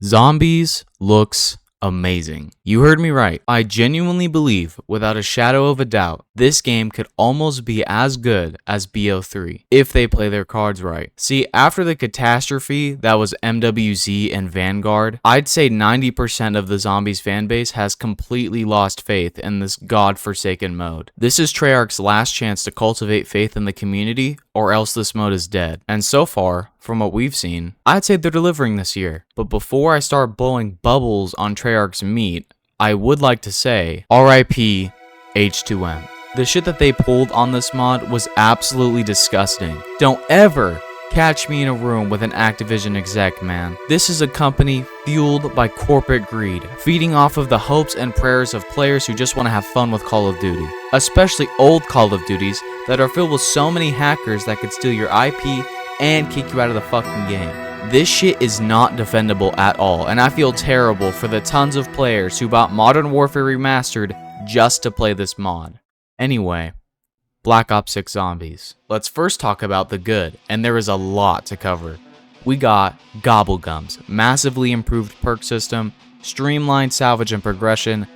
Zombies looks amazing. You heard me right. I genuinely believe, without a shadow of a doubt, this game could almost be as good as BO3 if they play their cards right. See, after the catastrophe that was MWZ and Vanguard, I'd say 90% of the Zombies fanbase has completely lost faith in this godforsaken mode. This is Treyarch's last chance to cultivate faith in the community, or else this mode is dead. And so far, from what we've seen, I'd say they're delivering this year. But before I start blowing bubbles on Treyarch's meat, I would like to say RIP H2M. The shit that they pulled on this mod was absolutely disgusting. Don't ever catch me in a room with an Activision exec, man. This is a company fueled by corporate greed, feeding off of the hopes and prayers of players who just want to have fun with Call of Duty. Especially old Call of Duties that are filled with so many hackers that could steal your IP and kick you out of the fucking game. This shit is not defendable at all, and I feel terrible for the tons of players who bought Modern Warfare Remastered just to play this mod. Anyway, Black Ops 6 Zombies. Let's first talk about the good, and there is a lot to cover. We got Gobblegums, massively improved perk system, streamlined salvage and progression,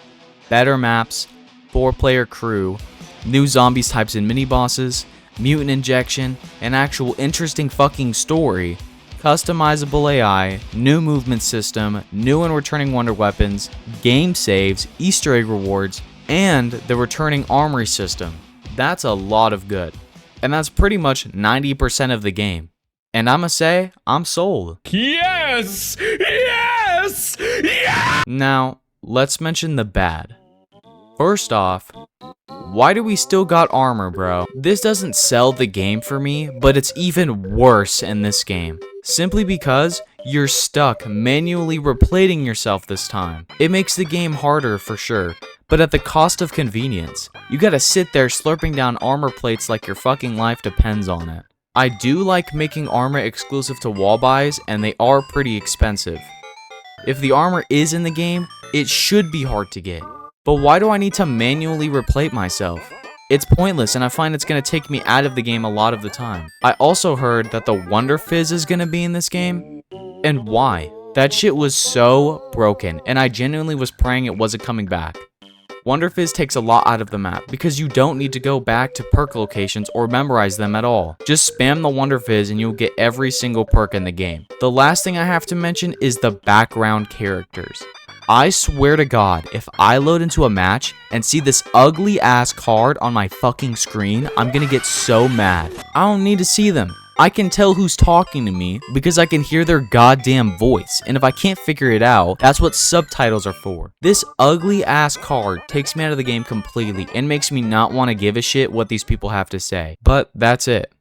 better maps, 4-player crew, new zombies types and mini-bosses, mutant injection, an actual interesting fucking story, customizable AI, new movement system, new and returning wonder weapons, game saves, Easter egg rewards, and the returning armory system. That's a lot of good. And that's pretty much 90% of the game. And I'ma say, I'm sold. Yes! Yes! Yes! Now, let's mention the bad. First off, why do we still got armor, bro? This doesn't sell the game for me, but it's even worse in this game. Simply because you're stuck manually replating yourself this time. It makes the game harder for sure, but at the cost of convenience. You gotta sit there slurping down armor plates like your fucking life depends on it. I do like making armor exclusive to wall buys, and they are pretty expensive. If the armor is in the game, it should be hard to get. But why do I need to manually replate myself? It's pointless, and I find it's going to take me out of the game a lot of the time. I also heard that the Wonder Fizz is going to be in this game. And why? That shit was so broken, and I genuinely was praying it wasn't coming back. Wonder Fizz takes a lot out of the map, because you don't need to go back to perk locations or memorize them at all. Just spam the Wonder Fizz and you'll get every single perk in the game. The last thing I have to mention is the background characters. I swear to God, if I load into a match and see this ugly ass card on my fucking screen, I'm gonna get so mad. I don't need to see them. I can tell who's talking to me because I can hear their goddamn voice, and if I can't figure it out, that's what subtitles are for. This ugly ass card takes me out of the game completely and makes me not want to give a shit what these people have to say. But that's it.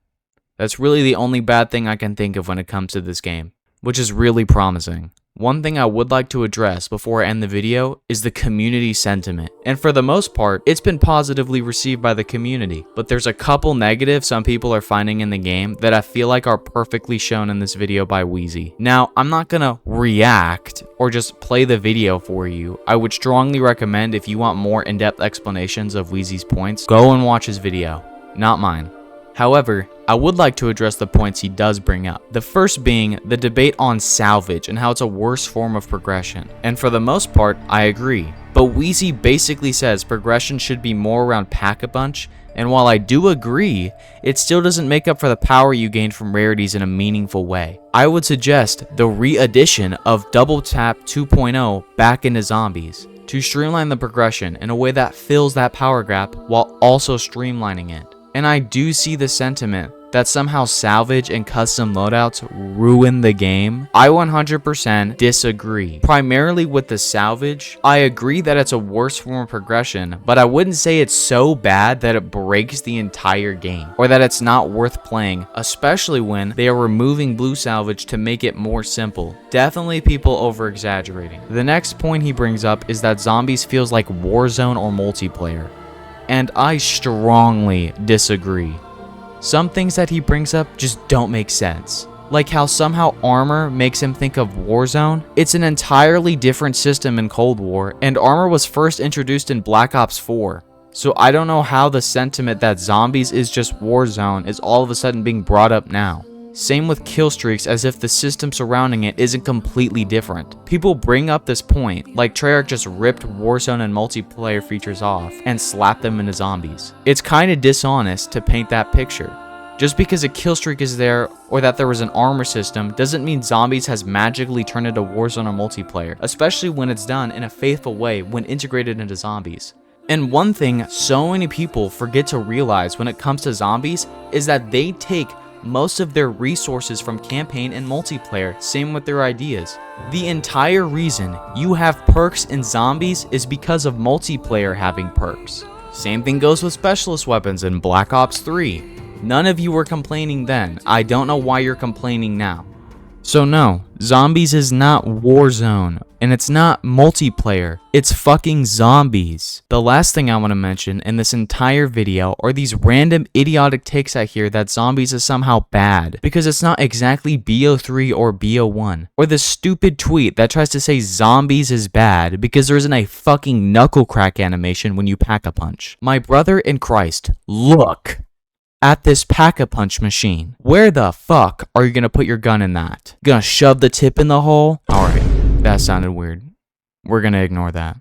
That's really the only bad thing I can think of when it comes to this game, which is really promising. One thing I would like to address before I end the video is the community sentiment. And for the most part, it's been positively received by the community. But there's a couple negatives some people are finding in the game that I feel like are perfectly shown in this video by Wheezy. Now, I'm not gonna react or just play the video for you. I would strongly recommend, if you want more in-depth explanations of Wheezy's points, go and watch his video, not mine. However, I would like to address the points he does bring up. The first being the debate on salvage and how it's a worse form of progression. And for the most part, I agree. But Wheezy basically says progression should be more around Pack-a-Punch, and while I do agree, it still doesn't make up for the power you gain from rarities in a meaningful way. I would suggest the re-addition of Double Tap 2.0 back into Zombies to streamline the progression in a way that fills that power gap while also streamlining it. And I do see the sentiment that somehow salvage and custom loadouts ruin the game. I 100% disagree. Primarily with the salvage, I agree that it's a worse form of progression, but I wouldn't say it's so bad that it breaks the entire game, or that it's not worth playing, especially when they are removing blue salvage to make it more simple. Definitely people over-exaggerating. The next point he brings up is that Zombies feels like Warzone or multiplayer. And I strongly disagree. Some things that he brings up just don't make sense. Like how somehow armor makes him think of Warzone. It's an entirely different system in Cold War, and armor was first introduced in Black Ops 4. So I don't know how the sentiment that Zombies is just Warzone is all of a sudden being brought up now. Same with kill streaks, as if the system surrounding it isn't completely different. People bring up this point, like Treyarch just ripped Warzone and multiplayer features off and slapped them into zombies. It's kinda dishonest to paint that picture. Just because a kill streak is there or that there was an armor system doesn't mean zombies has magically turned into Warzone or multiplayer, especially when it's done in a faithful way when integrated into zombies. And one thing so many people forget to realize when it comes to zombies is that they take most of their resources from campaign and multiplayer, same with their ideas. The entire reason you have perks in zombies is because of multiplayer having perks. Same thing goes with specialist weapons in Black Ops 3. None of you were complaining then. I don't know why you're complaining now. So no, zombies is not Warzone, and it's not multiplayer, it's fucking zombies. The last thing I want to mention in this entire video are these random idiotic takes I hear that zombies is somehow bad, because it's not exactly BO3 or BO1, or the stupid tweet that tries to say zombies is bad because there isn't a fucking knuckle crack animation when you pack a punch. My brother in Christ, look at this pack-a-punch machine. Where the fuck are you gonna put your gun in that? Gonna shove the tip in the hole? Alright, that sounded weird. We're gonna ignore that.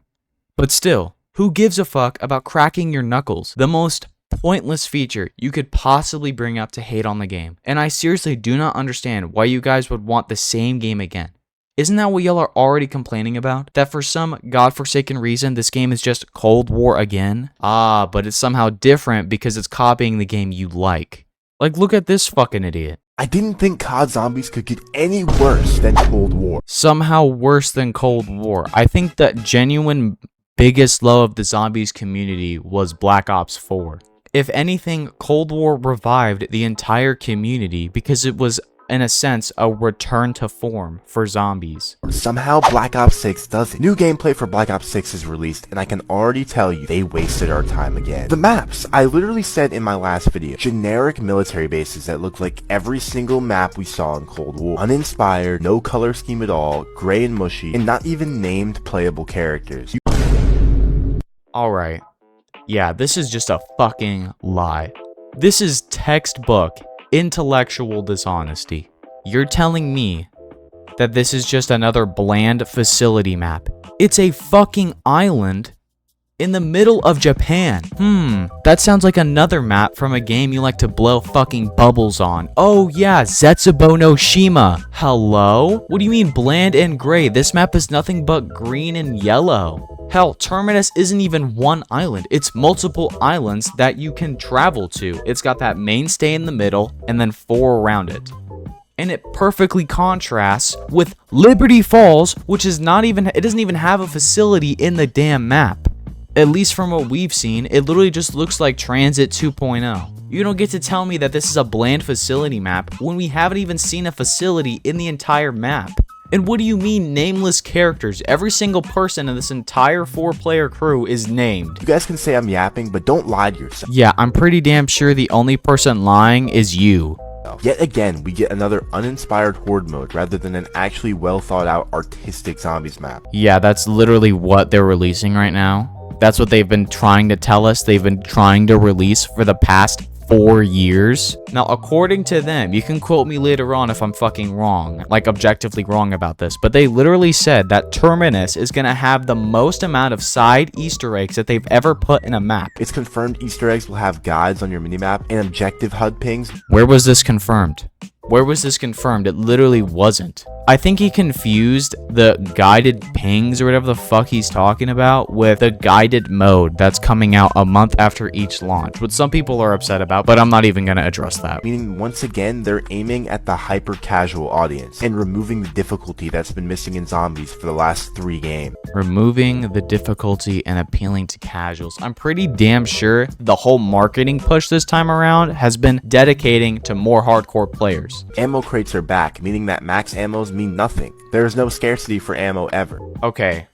But still, who gives a fuck about cracking your knuckles? The most pointless feature you could possibly bring up to hate on the game. And I seriously do not understand why you guys would want the same game again. Isn't that what y'all are already complaining about? That for some godforsaken reason, this game is just Cold War again? Ah, but it's somehow different because it's copying the game you like. Like, look at this fucking idiot. I didn't think COD Zombies could get any worse than Cold War. Somehow worse than Cold War. I think the genuine biggest low of the zombies community was Black Ops 4. If anything, Cold War revived the entire community because it was, in a sense, a return to form for zombies. Somehow Black Ops 6 does it. New gameplay for Black Ops 6 is released, and I can already tell you they wasted our time again. The maps, I literally said in my last video, generic military bases that look like every single map we saw in Cold War. Uninspired, no color scheme at all, gray and mushy, and not even named playable characters. Alright. Yeah, this is just a fucking lie. This is textbook intellectual dishonesty. You're telling me that this is just another bland facility map. It's a fucking island in the middle of Japan. That sounds like another map from a game you like to blow fucking bubbles on. Oh yeah, Zetsubo no Shima. Hello? What do you mean bland and gray? This map is nothing but green and yellow. Hell, Terminus isn't even one island. It's multiple islands that you can travel to. It's got that mainstay in the middle and then 4 around it. And it perfectly contrasts with Liberty Falls, which is not even, it doesn't even have a facility in the damn map. At least from what we've seen, it literally just looks like Transit 2.0. You don't get to tell me that this is a bland facility map when we haven't even seen a facility in the entire map. And what do you mean nameless characters? Every single person in this entire 4-player crew is named. You guys can say I'm yapping, but don't lie to yourself. Yeah, I'm pretty damn sure the only person lying is you. Yet again, we get another uninspired horde mode rather than an actually well thought out artistic zombies map. Yeah, that's literally what they're releasing right now. That's what they've been trying to tell us. They've been trying to release for the past 4 years. Now, according to them, you can quote me later on if I'm fucking wrong, like objectively wrong about this, but they literally said that Terminus is gonna have the most amount of side Easter eggs that they've ever put in a map. It's confirmed Easter eggs will have guides on your minimap and objective HUD pings. Where was this confirmed? Where was this confirmed? It literally wasn't. I think he confused the guided pings or whatever the fuck he's talking about with the guided mode that's coming out a month after each launch, which some people are upset about, but I'm not even gonna address that. Meaning, once again, they're aiming at the hyper-casual audience and removing the difficulty that's been missing in zombies for the last 3 games. Removing the difficulty and appealing to casuals. I'm pretty damn sure the whole marketing push this time around has been dedicating to more hardcore players. Ammo crates are back, meaning that max ammos mean nothing. There is no scarcity for ammo ever. Okay,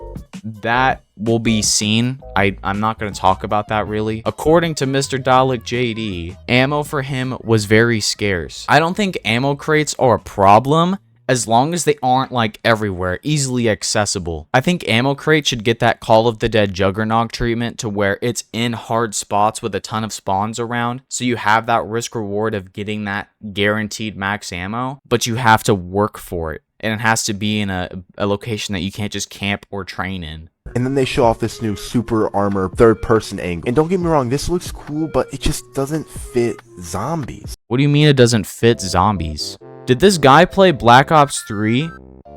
that will be seen. I'm not going to talk about that really. According to Mr. Dalek JD, ammo for him was very scarce. I don't think ammo crates are a problem as long as they aren't like everywhere, easily accessible. I think Ammo Crate should get that Call of the Dead Juggernog treatment to where it's in hard spots with a ton of spawns around, so you have that risk reward of getting that guaranteed max ammo, but you have to work for it, and it has to be in a location that you can't just camp or train in. And then they show off this new super armor third-person angle. And don't get me wrong, this looks cool, but it just doesn't fit zombies. What do you mean it doesn't fit zombies? Did this guy play Black Ops 3?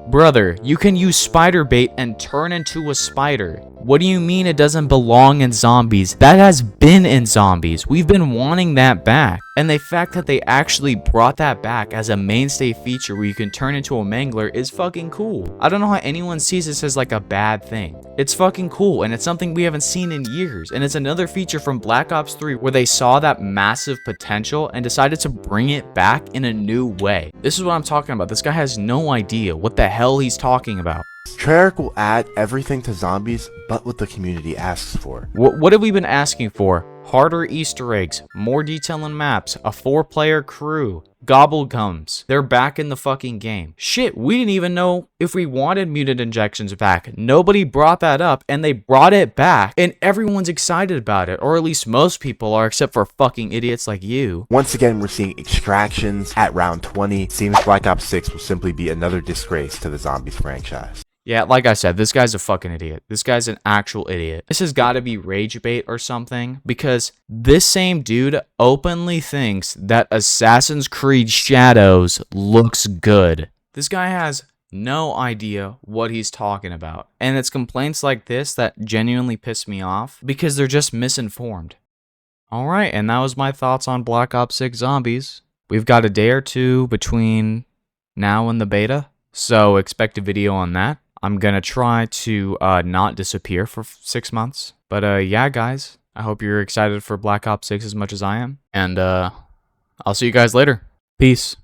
Brother, you can use spider bait and turn into a spider. What do you mean it doesn't belong in zombies? That has been in zombies. We've been wanting that back. And the fact that they actually brought that back as a mainstay feature where you can turn into a mangler is fucking cool. I don't know how anyone sees this as like a bad thing. It's fucking cool, and it's something we haven't seen in years. And it's another feature from Black Ops 3 where they saw that massive potential and decided to bring it back in a new way. This is what I'm talking about. This guy has no idea what the hell he's talking about. Treyarch will add everything to zombies, but what the community asks for. What have we been asking for? Harder Easter eggs, more detail in maps, a 4-player crew, gobblegums. They're back in the fucking game. Shit, we didn't even know if we wanted mutant injections back. Nobody brought that up, and they brought it back, and everyone's excited about it, or at least most people are, except for fucking idiots like you. Once again, we're seeing extractions at round 20. Seems Black Ops 6 will simply be another disgrace to the zombies franchise. Yeah, like I said, this guy's a fucking idiot. This guy's an actual idiot. This has got to be rage bait or something, because this same dude openly thinks that Assassin's Creed Shadows looks good. This guy has no idea what he's talking about. And it's complaints like this that genuinely piss me off, because they're just misinformed. Alright, and that was my thoughts on Black Ops 6 Zombies. We've got a day or two between now and the beta, so expect a video on that. I'm gonna try to not disappear for 6 months. But yeah, guys, I hope you're excited for Black Ops 6 as much as I am. And I'll see you guys later. Peace.